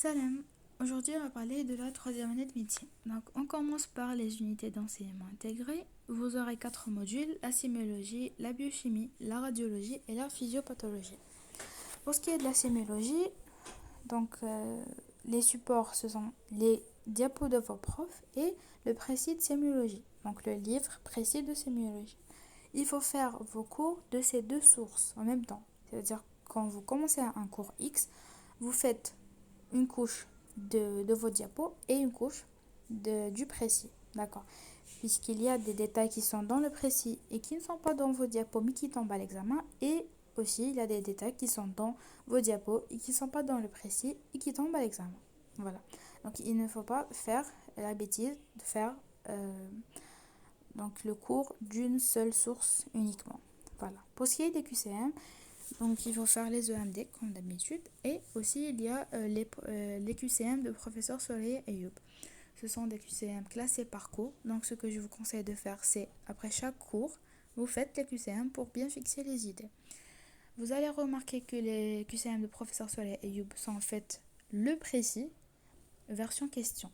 Salam, aujourd'hui on va parler de la troisième année de médecine. Donc on commence par les unités d'enseignement intégrées. Vous aurez quatre modules, la sémiologie, la biochimie, la radiologie et la physiopathologie. Pour ce qui est de la sémiologie, les supports ce sont les diapos de vos profs et le précis de sémiologie, donc le livre précis de sémiologie. Il faut faire vos cours de ces deux sources en même temps. C'est-à-dire quand vous commencez un cours X, vous faites une couche de vos diapos et une couche du précis. D'accord. Puisqu'il y a des détails qui sont dans le précis et qui ne sont pas dans vos diapos mais qui tombent à l'examen. Et aussi, il y a des détails qui sont dans vos diapos et qui ne sont pas dans le précis et qui tombent à l'examen. Voilà. Donc, il ne faut pas faire la bêtise de faire le cours d'une seule source uniquement. Voilà. Pour ce qui est des QCM, donc il faut faire les EMD comme d'habitude. Et aussi il y a les QCM de professeur Soleil et Ayoub. Ce sont des QCM classés par cours. Donc ce que je vous conseille de faire, c'est après chaque cours, vous faites les QCM pour bien fixer les idées. Vous allez remarquer que les QCM de professeur Soleil et Ayoub sont en fait le précis version question.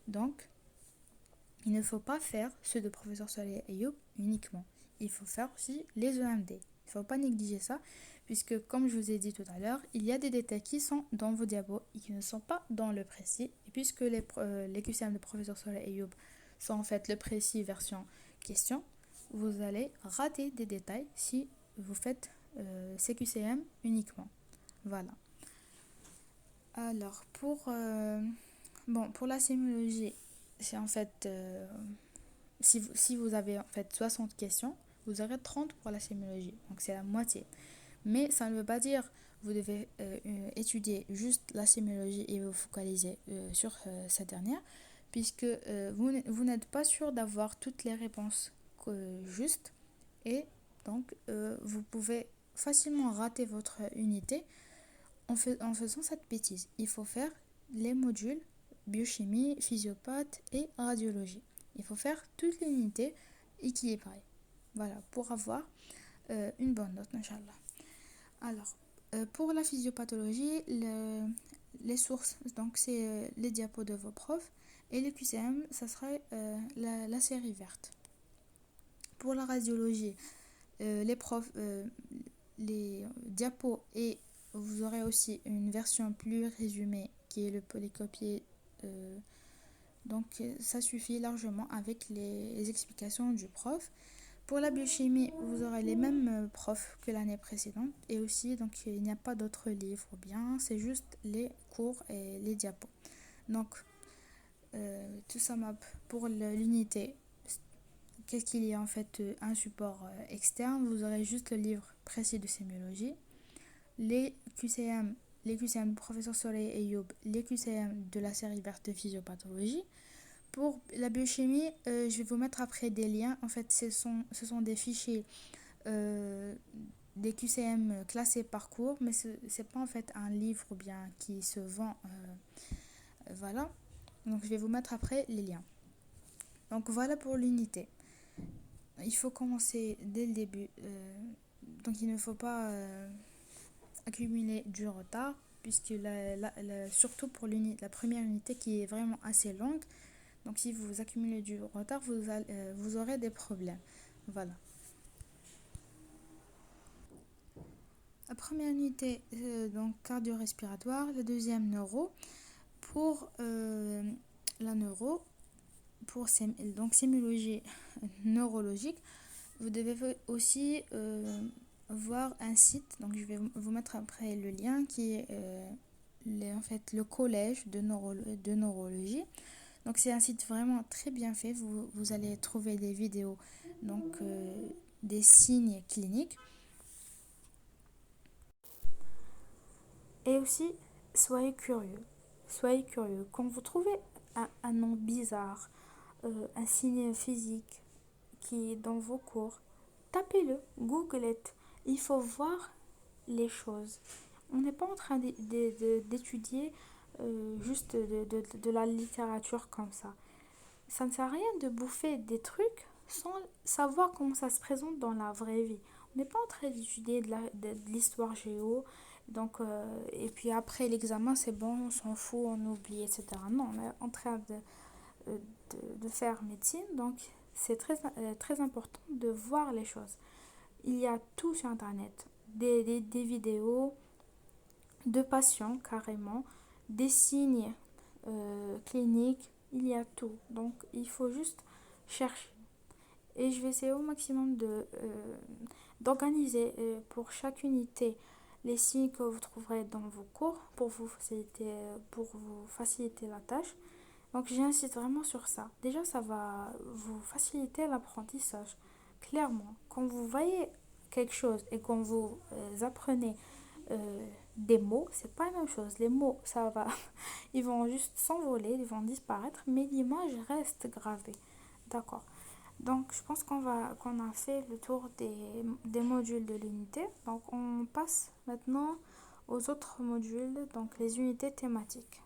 Donc il ne faut pas faire ceux de professeur Soleil et Ayoub uniquement. Il faut faire aussi les EMD. Il ne faut pas négliger ça, puisque comme je vous ai dit tout à l'heure, il y a des détails qui sont dans vos diapos et qui ne sont pas dans le précis. Et puisque les QCM de professeur Soleil et Ayoub sont en fait le précis version question, vous allez rater des détails si vous faites ces QCM uniquement. Voilà. Alors, pour la sémiologie, c'est en fait, si vous avez en fait 60 questions, vous aurez 30 pour la sémiologie. Donc, c'est la moitié. Mais ça ne veut pas dire vous devez étudier juste la sémiologie et vous focaliser sur cette dernière, puisque vous n'êtes pas sûr d'avoir toutes les réponses justes et donc vous pouvez facilement rater votre unité en faisant cette bêtise. Il faut faire les modules biochimie, physiopathe et radiologie. Il faut faire toute l'unité équilibrée. Voilà, pour avoir une bonne note, Inch'Allah. Alors, pour la physiopathologie, les sources, donc c'est les diapos de vos profs, et les QCM, ça serait la série verte. Pour la radiologie, les diapos, et vous aurez aussi une version plus résumée qui est le polycopier. Donc ça suffit largement avec les explications du prof. Pour la biochimie, vous aurez les mêmes profs que l'année précédente et aussi donc il n'y a pas d'autres livres ou bien c'est juste les cours et les diapos. Donc tout ça pour l'unité. Qu'est-ce qu'il y a en fait un support externe, vous aurez juste le livre précis de sémiologie, les QCM, les QCM de professeur Soleil et Youb, les QCM de la série verte de physiopathologie. Pour la biochimie, je vais vous mettre après des liens. En fait, ce sont des fichiers, des QCM classés par cours, mais ce n'est pas en fait un livre ou bien qui se vend. Voilà. Donc, je vais vous mettre après les liens. Donc, voilà pour l'unité. Il faut commencer dès le début. Donc, il ne faut pas accumuler du retard, puisque surtout pour la première unité qui est vraiment assez longue. Donc si vous accumulez du retard, vous aurez des problèmes. Voilà. La première unité, donc cardio-respiratoire. La deuxième, neuro. Pour la neuro, donc sémiologie neurologique, vous devez aussi voir un site. Donc je vais vous mettre après le lien qui est en fait le collège de neurologie. Donc c'est un site vraiment très bien fait. Vous allez trouver des vidéos, donc des signes cliniques. Et aussi, soyez curieux. Soyez curieux. Quand vous trouvez un nom bizarre, un signe physique qui est dans vos cours, tapez-le, Google it. Il faut voir les choses. On n'est pas en train d'étudier juste de la littérature comme ça. Ça ne sert à rien de bouffer des trucs sans savoir comment ça se présente dans la vraie vie. On n'est pas en train d'étudier de l'histoire géo Donc, et puis après l'examen, c'est bon, on s'en fout, on oublie, etc. Non, on est en train de faire médecine, donc c'est très important de voir les choses. Il y a tout sur Internet, des vidéos de patients carrément, des signes cliniques, il y a tout. Donc il faut juste chercher. Et je vais essayer au maximum d'organiser pour chaque unité les signes que vous trouverez dans vos cours pour vous faciliter la tâche. Donc j'insiste vraiment sur ça. Déjà, ça va vous faciliter l'apprentissage. Clairement, quand vous voyez quelque chose et quand vous apprenez des mots, c'est pas la même chose. Les mots, ça va, ils vont juste s'envoler, ils vont disparaître, mais l'image reste gravée. D'accord. Donc, je pense qu'on a fait le tour des modules de l'unité. Donc, on passe maintenant aux autres modules, donc les unités thématiques.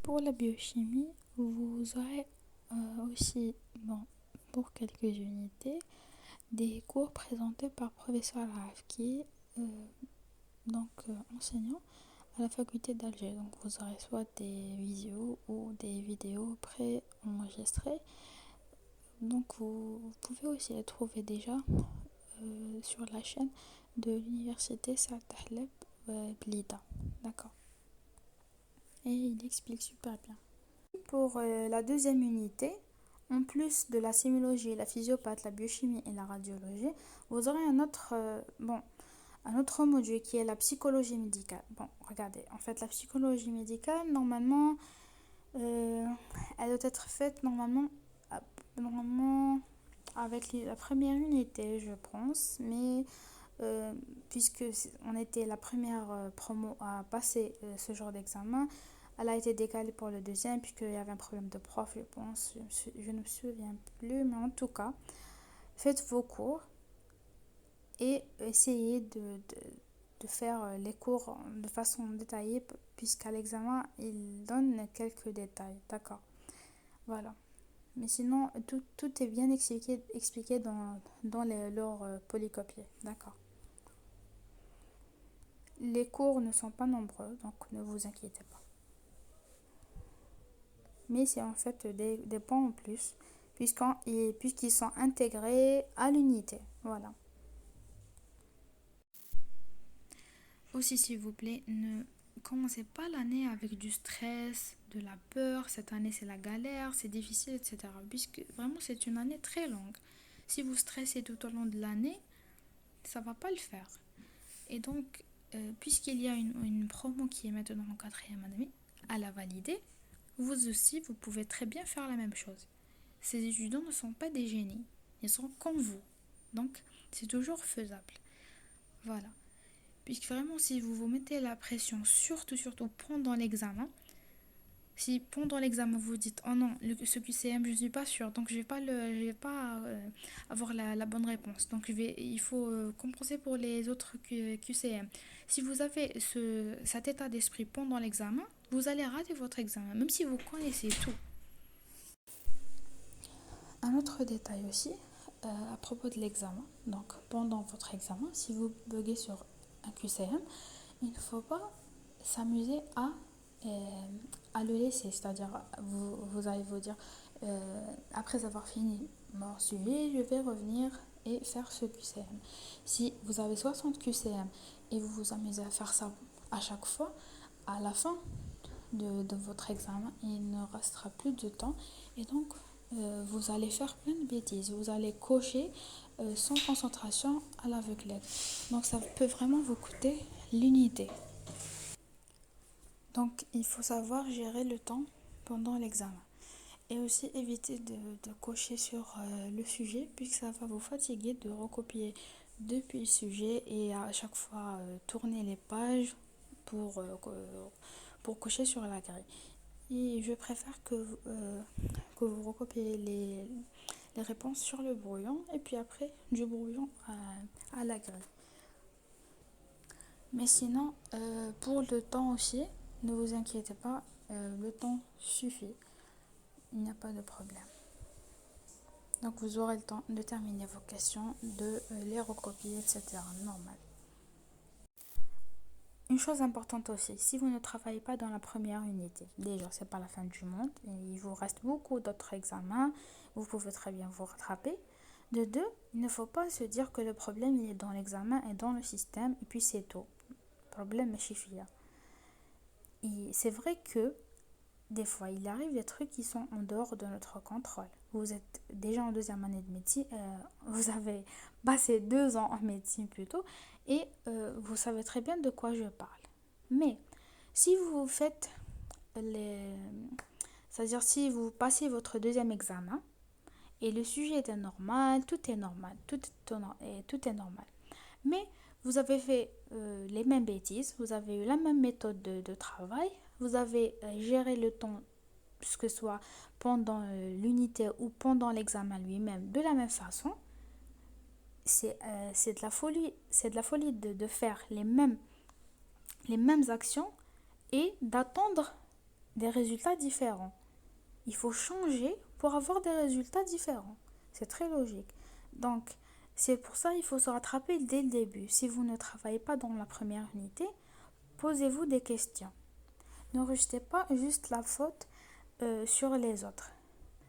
Pour la biochimie, vous aurez aussi, bon, pour quelques unités, des cours présentés par professeur Larave, qui est enseignant à la faculté d'Alger. Donc vous aurez soit des visios ou des vidéos pré-enregistrées. Donc vous pouvez aussi les trouver déjà sur la chaîne de l'université Saad Tahleb Blida. D'accord. Et il explique super bien. Pour la deuxième unité, en plus de la sémiologie, la physiopathie, la biochimie et la radiologie, vous aurez un autre module qui est la psychologie médicale. Bon, regardez, en fait, la psychologie médicale, normalement, elle doit être faite normalement avec la première unité, je pense, mais puisque on était la première promo à passer ce genre d'examen, elle a été décalée pour le deuxième, puisqu'il y avait un problème de prof, je pense. Je ne me souviens plus, mais en tout cas, faites vos cours et essayez de faire les cours de façon détaillée, puisqu'à l'examen, il donne quelques détails. D'accord. Voilà. Mais sinon, tout est bien expliqué dans leurs polycopiés. D'accord. Les cours ne sont pas nombreux, donc ne vous inquiétez pas. Mais c'est en fait des points en plus, puisqu'ils sont intégrés à l'unité. Voilà. Aussi, s'il vous plaît, ne commencez pas l'année avec du stress, de la peur. Cette année, c'est la galère, c'est difficile, etc. Puisque vraiment, c'est une année très longue. Si vous stressez tout au long de l'année, ça va pas le faire. Et donc, puisqu'il y a une promo qui est maintenant en quatrième année, à la valider, vous aussi, vous pouvez très bien faire la même chose. Ces étudiants ne sont pas des génies, ils sont comme vous. Donc, c'est toujours faisable. Voilà. Puisque vraiment, si vous vous mettez la pression, surtout pendant l'examen, si pendant l'examen vous dites oh non, ce QCM je ne suis pas sûre, donc je vais pas avoir la bonne réponse, donc il faut compenser pour les autres QCM. Si vous avez cet état d'esprit pendant l'examen, vous allez rater votre examen, même si vous connaissez tout. Un autre détail aussi à propos de l'examen, donc pendant votre examen, si vous buguez sur un QCM, il ne faut pas s'amuser à le laisser, c'est-à-dire vous allez vous dire après avoir fini mon suivi, je vais revenir et faire ce QCM. Si vous avez 60 QCM et vous vous amusez à faire ça à chaque fois, à la fin de votre examen, il ne restera plus de temps et donc vous allez faire plein de bêtises, vous allez cocher sans concentration à l'aveuglette. Donc ça peut vraiment vous coûter l'unité. Donc il faut savoir gérer le temps pendant l'examen. Et aussi éviter de cocher sur le sujet, puisque ça va vous fatiguer de recopier depuis le sujet et à chaque fois tourner les pages pour, euh, pour cocher sur la grille. Et je préfère que vous recopiez les réponses sur le brouillon et puis après du brouillon à la grille. Mais sinon, pour le temps aussi, ne vous inquiétez pas, le temps suffit. Il n'y a pas de problème. Donc vous aurez le temps de terminer vos questions, de les recopier, etc. Normal. une chose importante aussi, si vous ne travaillez pas dans la première unité, déjà, c'est pas la fin du monde, il vous reste beaucoup d'autres examens, vous pouvez très bien vous rattraper. De deux, il ne faut pas se dire que le problème il est dans l'examen et dans le système, et puis c'est tout. Le problème est chiffre. Et c'est vrai que des fois, il arrive des trucs qui sont en dehors de notre contrôle. Vous êtes déjà en deuxième année de médecine, vous avez passé 2 ans en médecine plutôt, et vous savez très bien de quoi je parle. Mais si vous faites les... C'est-à-dire si vous passez votre deuxième examen, et le sujet est normal, tout est normal, tout est normal. Mais vous avez fait les mêmes bêtises, vous avez eu la même méthode de travail, vous avez géré le temps, que ce soit pendant l'unité ou pendant l'examen lui-même, de la même façon. C'est de la folie, de faire les mêmes actions et d'attendre des résultats différents. Il faut changer pour avoir des résultats différents. C'est très logique. Donc, c'est pour ça qu'il faut se rattraper dès le début. Si vous ne travaillez pas dans la première unité, posez-vous des questions. Ne rejetez pas juste la faute sur les autres.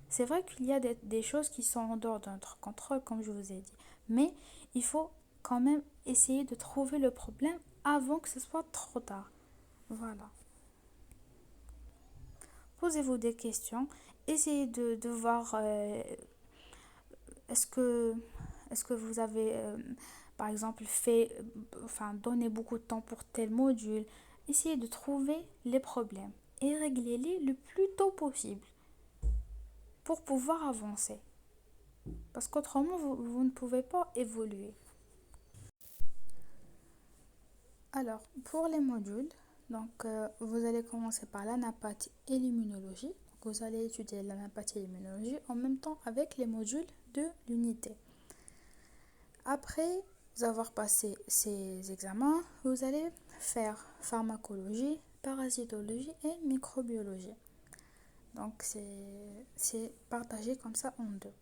C'est vrai qu'il y a des choses qui sont en dehors de notre contrôle, comme je vous ai dit. Mais il faut quand même essayer de trouver le problème avant que ce soit trop tard. Voilà. Posez-vous des questions. Essayez de voir est-ce que, est-ce que vous avez, par exemple, donné beaucoup de temps pour tel module. Essayez de trouver les problèmes et réglez-les le plus tôt possible pour pouvoir avancer. Parce qu'autrement, vous ne pouvez pas évoluer. Alors, pour les modules, vous allez commencer par l'anapathie et l'immunologie. Vous allez étudier l'anapathie et l'immunologie en même temps avec les modules de l'unité. Après avoir passé ces examens, vous allez faire pharmacologie, parasitologie et microbiologie. Donc, c'est partagé comme ça en deux.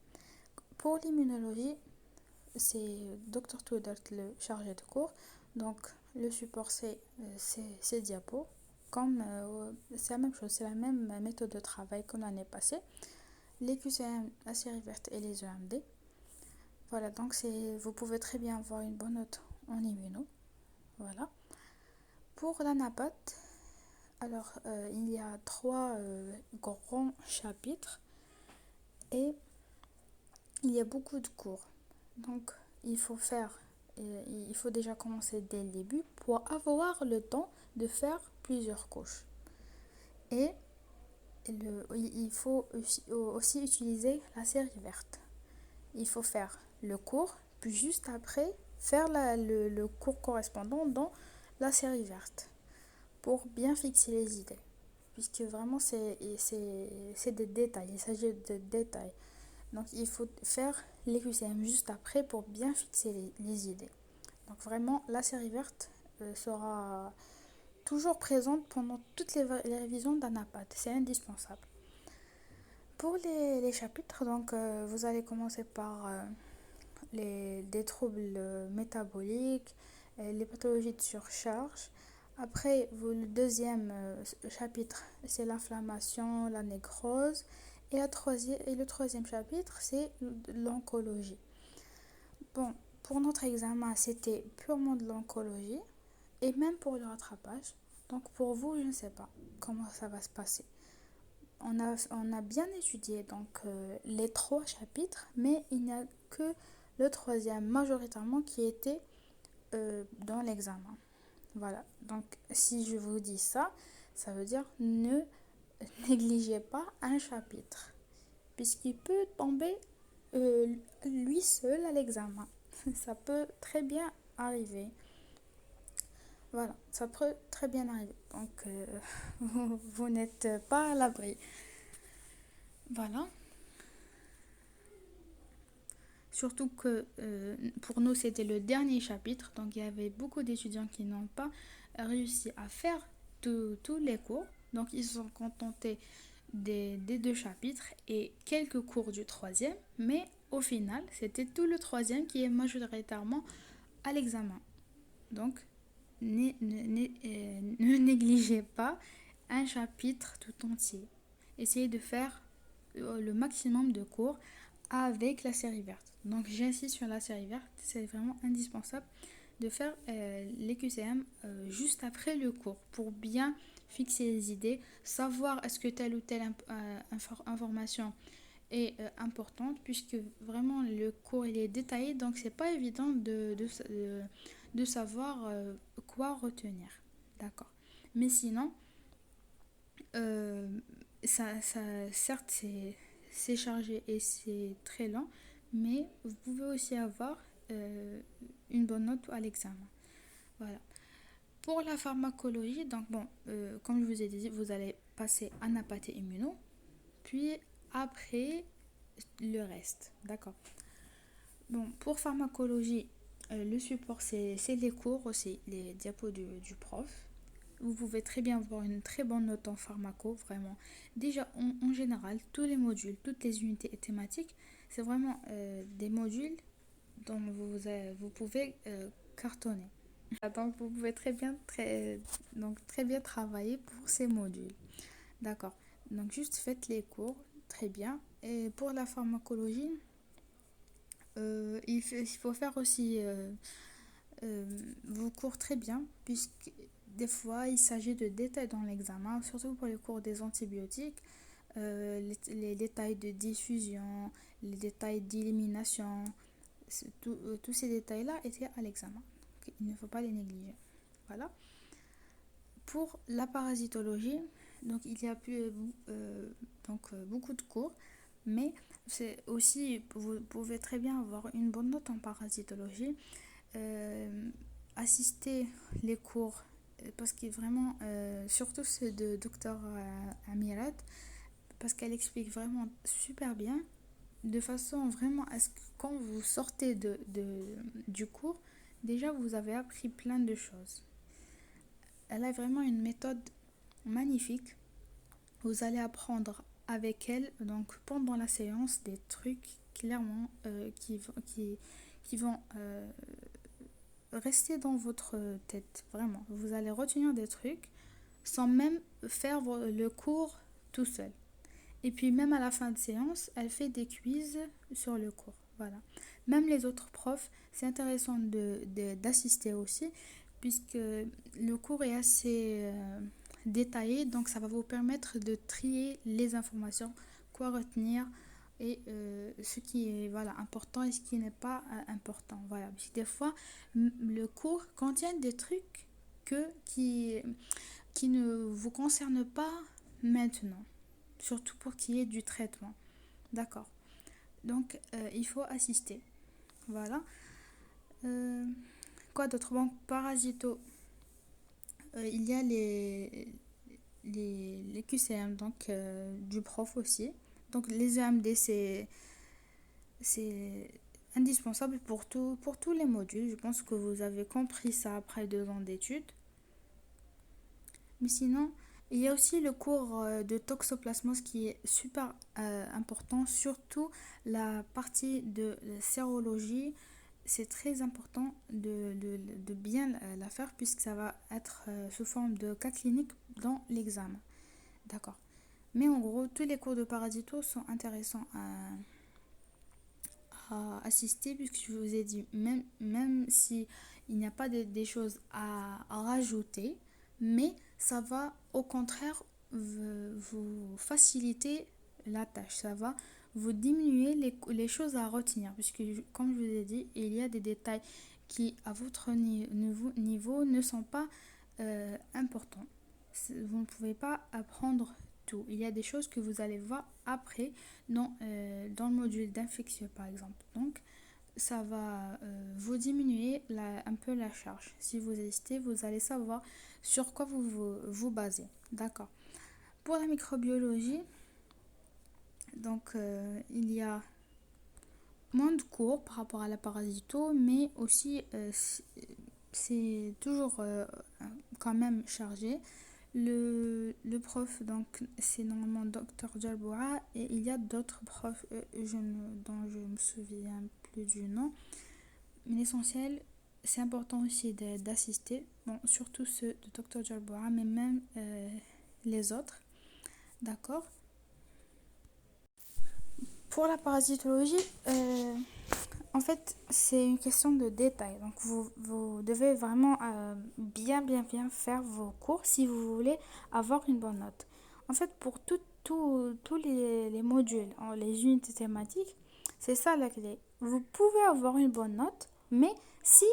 Pour l'immunologie, c'est Dr Tudert le chargé de cours. Donc, le support, c'est diapos. C'est la même chose, c'est la même méthode de travail que l'année passée. Les QCM, la série verte et les EMD. Voilà, donc vous pouvez très bien avoir une bonne note en immuno. Voilà. Pour la NAPAT, alors il y a 3 grands chapitres et il y a beaucoup de cours. Donc il faut déjà commencer dès le début pour avoir le temps de faire plusieurs couches. Et il faut aussi utiliser la série verte. Il faut faire le cours, puis juste après, faire le cours correspondant dans la série verte pour bien fixer les idées. Puisque vraiment, c'est des détails, il s'agit de détails. Donc, il faut faire les QCM juste après pour bien fixer les idées. Donc, vraiment, la série verte sera toujours présente pendant toutes les révisions d'ANAPAT. C'est indispensable. Pour les chapitres, vous allez commencer par des troubles métaboliques, les pathologies de surcharge. Après, le deuxième chapitre, c'est l'inflammation, la nécrose. Et le troisième chapitre, c'est l'oncologie. Bon, pour notre examen, c'était purement de l'oncologie. Et même pour le rattrapage. Donc pour vous, je ne sais pas comment ça va se passer. On a bien étudié les 3 chapitres, mais il n'y a que le troisième majoritairement qui était dans l'examen. Voilà, donc si je vous dis ça, ça veut dire ne négligez pas un chapitre, puisqu'il peut tomber lui seul à l'examen. Ça peut très bien arriver. Voilà, ça peut très bien arriver. Donc, vous n'êtes pas à l'abri. Voilà. Surtout que pour nous, c'était le dernier chapitre. Donc, il y avait beaucoup d'étudiants qui n'ont pas réussi à faire tous les cours. Donc, ils se sont contentés des 2 chapitres et quelques cours du troisième. Mais au final, c'était tout le troisième qui est majoritairement à l'examen. Donc, ne négligez pas un chapitre tout entier. Essayez de faire le maximum de cours avec la série verte. Donc j'insiste sur la série verte, c'est vraiment indispensable de faire les QCM juste après le cours pour bien fixer les idées, savoir est-ce que telle ou telle information est importante puisque vraiment le cours il est détaillé donc c'est pas évident de savoir quoi retenir. D'accord. Mais sinon, euh, certes, c'est chargé et c'est très lent, mais vous pouvez aussi avoir une bonne note à l'examen. Voilà. Pour la pharmacologie, donc bon, comme je vous ai dit, vous allez passer un apathé immuno, puis après le reste. D'accord. Bon, pour pharmacologie, le support, c'est les cours aussi, les diapos du prof. Vous pouvez très bien avoir une très bonne note en pharmaco, vraiment. Déjà, en général, tous les modules, toutes les unités et thématiques, c'est vraiment des modules dont vous pouvez cartonner. Donc, vous pouvez très bien travailler pour ces modules. D'accord. Donc, juste faites les cours, très bien. Et pour la pharmacologie, il faut faire aussi vos cours très bien, puisque des fois il s'agit de détails dans l'examen, surtout pour les cours des antibiotiques, les détails de diffusion, les détails d'élimination, tous ces détails-là étaient à l'examen. Donc, il ne faut pas les négliger. Voilà. Pour la parasitologie, donc il y a beaucoup de cours, mais c'est aussi, vous pouvez très bien avoir une bonne note en parasitologie, assister les cours, parce que vraiment, surtout ceux de docteur Amirat, parce qu'elle explique vraiment super bien, de façon vraiment à ce que quand vous sortez du cours, déjà vous avez appris plein de choses. Elle a vraiment une méthode magnifique. Vous allez apprendre avec elle, donc pendant la séance, des trucs clairement qui vont rester dans votre tête. Vraiment, vous allez retenir des trucs sans même faire le cours tout seul. Et puis même à la fin de séance, elle fait des quiz sur le cours. Voilà. Même les autres profs, c'est intéressant d'assister aussi, puisque le cours est assez détaillé, donc ça va vous permettre de trier les informations, quoi retenir et ce qui est voilà, important et ce qui n'est pas important. Voilà. Parce que des fois, le cours contient des trucs qui ne vous concernent pas maintenant, surtout pour qu'il y ait du traitement. D'accord. Donc, il faut assister. Voilà. Euh, Quoi d'autre? Bon, parasito. Il y a les QCM, donc du prof aussi. Donc, les EMD, c'est indispensable pour tous les modules. Je pense que vous avez compris ça après 2 ans d'études. Mais sinon, il y a aussi le cours de toxoplasmose qui est super important, surtout la partie de la sérologie. C'est très important de bien la faire puisque ça va être sous forme de cas cliniques dans l'examen. D'accord. Mais en gros, tous les cours de parasito sont intéressants à assister puisque je vous ai dit, même si il n'y a pas des choses à rajouter, mais ça va au contraire vous faciliter la tâche, ça va vous diminuer les choses à retenir, puisque comme je vous ai dit, il y a des détails qui à votre niveau ne sont pas importants. Vous ne pouvez pas apprendre tout. Il y a des choses que vous allez voir après dans le module d'infectieux par exemple. Donc ça va vous diminuer un peu la charge. Si vous hésitez, vous allez savoir sur quoi vous basez. D'accord. Pour la microbiologie, donc il y a moins de cours par rapport à la parasito, mais aussi c'est toujours quand même chargé. Le prof, donc c'est normalement Dr Jalboura, et il y a d'autres profs dont je me souviens plus du nom. Mais l'essentiel, c'est important aussi d'assister, bon, surtout ceux de Dr. Jalboura, mais même les autres, d'accord? Pour la parasitologie, en fait, c'est une question de détail. Donc, vous devez vraiment bien faire vos cours si vous voulez avoir une bonne note. En fait, pour tous les modules, les unités thématiques, c'est ça la clé. Vous pouvez avoir une bonne note, mais si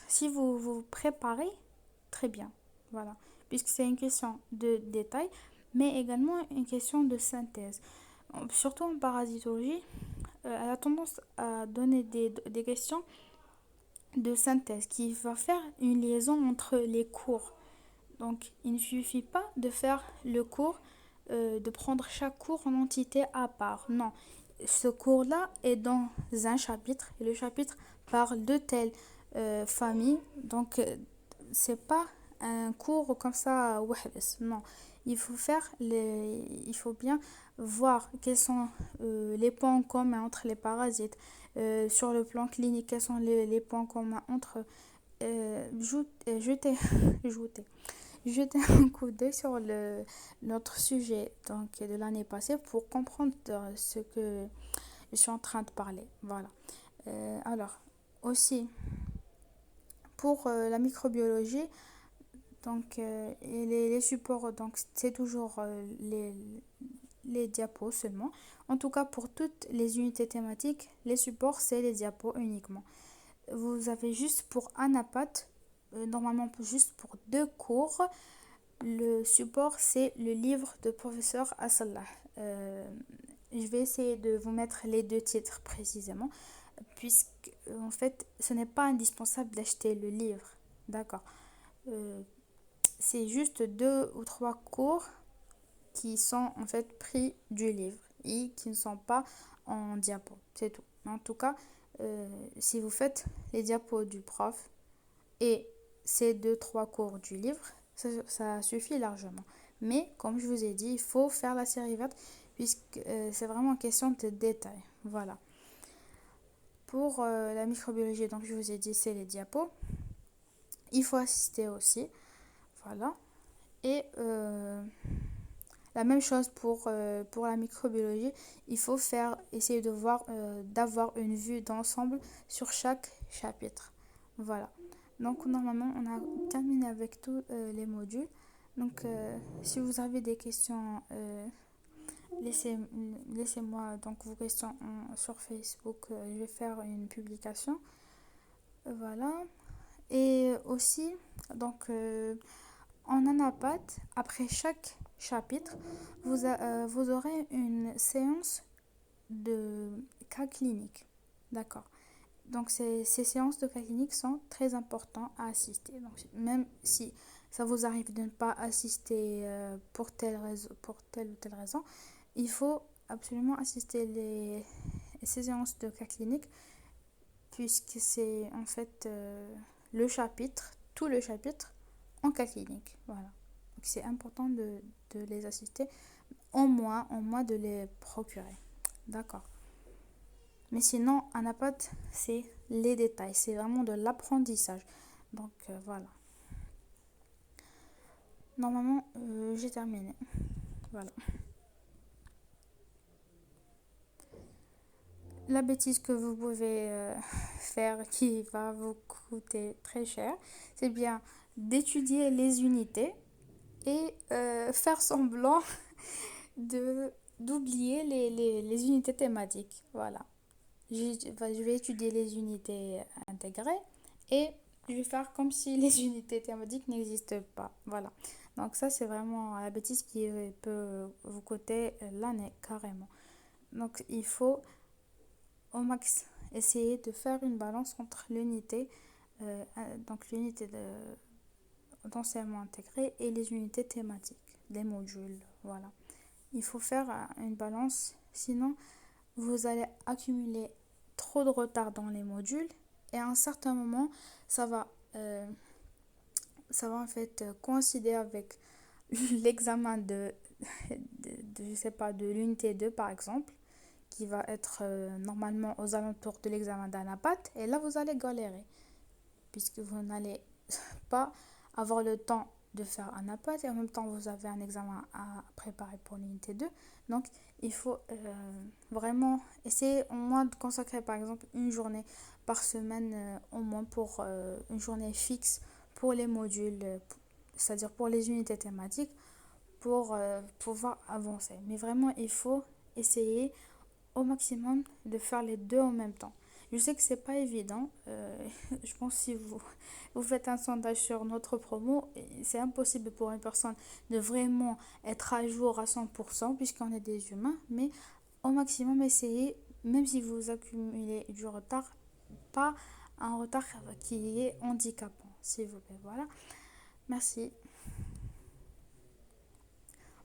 si vous vous préparez très bien, voilà. Puisque c'est une question de détail, mais également une question de synthèse. Surtout en parasitologie, elle a tendance à donner des questions de synthèse qui va faire une liaison entre les cours. Donc, il ne suffit pas de faire le cours, de prendre chaque cours en entité à part. Non, ce cours-là est dans un chapitre et le chapitre parle de telle famille. Donc, c'est pas un cours comme ça, wahdas. Non, il faut bien voir quels sont les points communs entre les parasites. Sur le plan clinique, quels sont les points communs entre jeter, jeter, jeter un coup d'œil sur notre sujet donc, de l'année passée pour comprendre ce que je suis en train de parler. Voilà. Alors, aussi, pour la microbiologie, donc, et les supports, donc c'est toujours les diapos seulement. En tout cas, pour toutes les unités thématiques, les supports, c'est les diapos uniquement. Vous avez juste pour un APAT, normalement juste pour 2 cours, le support, c'est le livre de professeur Assalah. Je vais essayer de vous mettre les 2 titres précisément, puisque en fait, ce n'est pas indispensable d'acheter le livre. D'accord. Euh, c'est juste 2 ou 3 cours qui sont en fait pris du livre et qui ne sont pas en diapo. C'est tout. En tout cas, si vous faites les diapos du prof et ces 2 3 cours du livre, ça suffit largement. Mais comme je vous ai dit, il faut faire la série verte puisque c'est vraiment une question de détail. Voilà. Pour la microbiologie, donc je vous ai dit, c'est les diapos. Il faut assister aussi. Voilà. Et la même chose pour la microbiologie. Il faut essayer de voir, d'avoir une vue d'ensemble sur chaque chapitre. Voilà. Donc normalement, on a terminé avec tous les modules. Donc si vous avez des questions, laissez, laissez-moi donc vos questions sur Facebook. Je vais faire une publication. Voilà. Et aussi, donc en anapath, après chaque chapitre, vous aurez une séance de cas cliniques. D'accord. Donc ces séances de cas cliniques sont très importantes à assister. Donc, même si ça vous arrive de ne pas assister pour telle ou telle raison, il faut absolument assister ces séances de cas cliniques puisque c'est en fait tout le chapitre en cas clinique. Voilà. Donc c'est important de les assister, au moins de les procurer. D'accord. Mais sinon, Anapath, c'est les détails, c'est vraiment de l'apprentissage. Donc voilà. Normalement, j'ai terminé. Voilà. La bêtise que vous pouvez faire qui va vous coûter très cher, c'est bien d'étudier les unités et faire semblant de d'oublier les unités thématiques. Voilà. Je vais étudier les unités intégrées et je vais faire comme si les unités thématiques n'existent pas. Voilà. Donc ça, c'est vraiment la bêtise qui peut vous coûter l'année carrément. Donc il faut au max essayer de faire une balance entre l'unité d'enseignement intégré et les unités thématiques, les modules. Voilà. Il faut faire une balance, sinon vous allez accumuler trop de retard dans les modules et à un certain moment, ça va, euh, ça va en fait coïncider avec l'examen je sais pas, de l'unité 2 par exemple, qui va être normalement aux alentours de l'examen d'ANAPAT. Et là, vous allez galérer, puisque vous n'allez pas avoir le temps de faire un APAT et en même temps vous avez un examen à préparer pour l'unité 2. Donc il faut vraiment essayer au moins de consacrer par exemple une journée par semaine, au moins pour une journée fixe pour les modules, c'est-à-dire pour les unités thématiques, pour pouvoir avancer. Mais vraiment il faut essayer au maximum de faire les deux en même temps. Je sais que c'est pas évident. Je pense que si vous faites un sondage sur notre promo, c'est impossible pour une personne de vraiment être à jour à 100% puisqu'on est des humains. Mais au maximum, essayez, même si vous accumulez du retard, pas un retard qui est handicapant, s'il vous plaît. Voilà. Merci.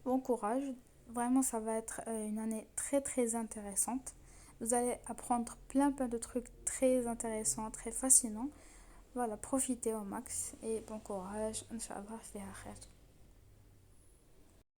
Bon courage. Vraiment, ça va être une année très très intéressante. Vous allez apprendre plein de trucs très intéressants, très fascinants. Voilà, profitez au max et bon courage. Inch'Allah, fi khair.